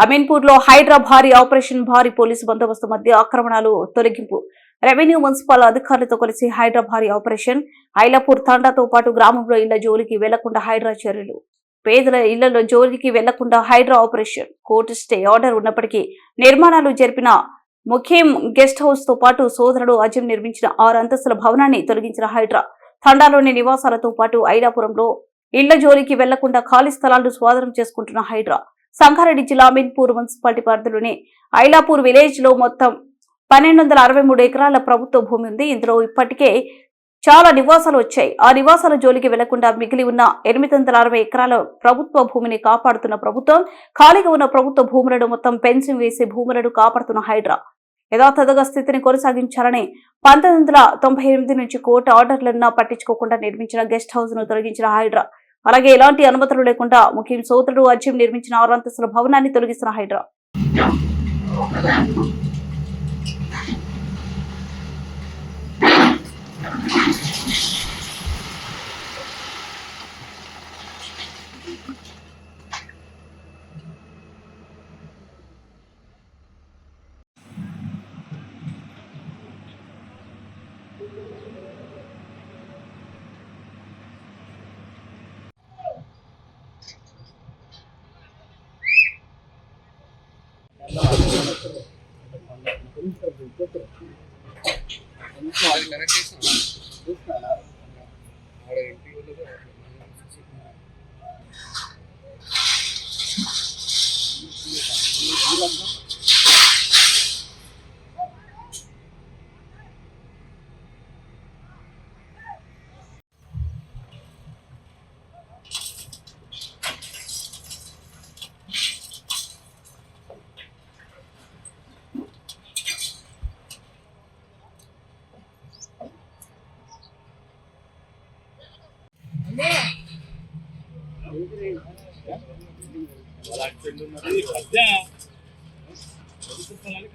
అమీన్పూర్ లో హైడ్రా భారీ ఆపరేషన్, భారీ పోలీసు బందోబస్తు మధ్య ఆక్రమణలు తొలగింపు. రెవెన్యూ, మున్సిపల్ అధికారులతో కలిసి హైడ్రా భారీ ఆపరేషన్. ఐలాపూర్ తండాతో పాటు గ్రామంలో ఇళ్ల జోలికి వెళ్లకుండా హైడ్రా చర్యలు. పేదల ఇళ్లలో జోలికి వెళ్లకుండా Hydraa operation. Court stay order ఉన్నప్పటికీ నిర్మాణాలు జరిపిన ముఖ్యం గెస్ట్ హౌస్ తో పాటు సోదరుడు అజం నిర్మించిన 6 అంతస్తుల భవనాన్ని తొలగించిన హైడ్రా. తండాలోని నివాసాలతో పాటు ఐలాపురంలో ఇళ్ల జోలికి వెళ్లకుండా ఖాళీ స్థలాలను స్వాధీనం చేసుకుంటున్న హైడ్రా. సంగారెడ్డి జిల్లా అమీన్పూర్ మున్సిపాలిటీ పరిధిలోని ఐలాపూర్ విలేజ్ లో మొత్తం 1263 ఎకరాల ప్రభుత్వ భూమి ఉంది. ఇందులో ఇప్పటికే చాలా నివాసాలు వచ్చాయి. ఆ నివాసాల జోలికి వెళ్లకుండా మిగిలి ఉన్న 860 ఎకరాల ప్రభుత్వ భూమిని కాపాడుతున్న ప్రభుత్వం, ఖాళీగా ఉన్న ప్రభుత్వ భూములను మొత్తం ఫెన్సింగ్ వేసి భూములను కాపాడుతున్న హైడ్రా. యథాతథ స్థితిని కొనసాగించాలని 1998 నుంచి కోర్టు ఆర్డర్లను పట్టించుకోకుండా నిర్మించిన గెస్ట్ హౌస్ ను తొలగించిన హైడ్రా. అలాగే ఎలాంటి అనుమతులు లేకుండా ముఖ్యం సోదరుడు అజీం నిర్మించిన 6 అంతస్తుల భవనాన్ని తొలగిస్తున్న హైడ్రా.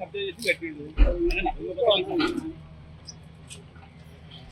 కబ్జా చేసి కట్టిండు.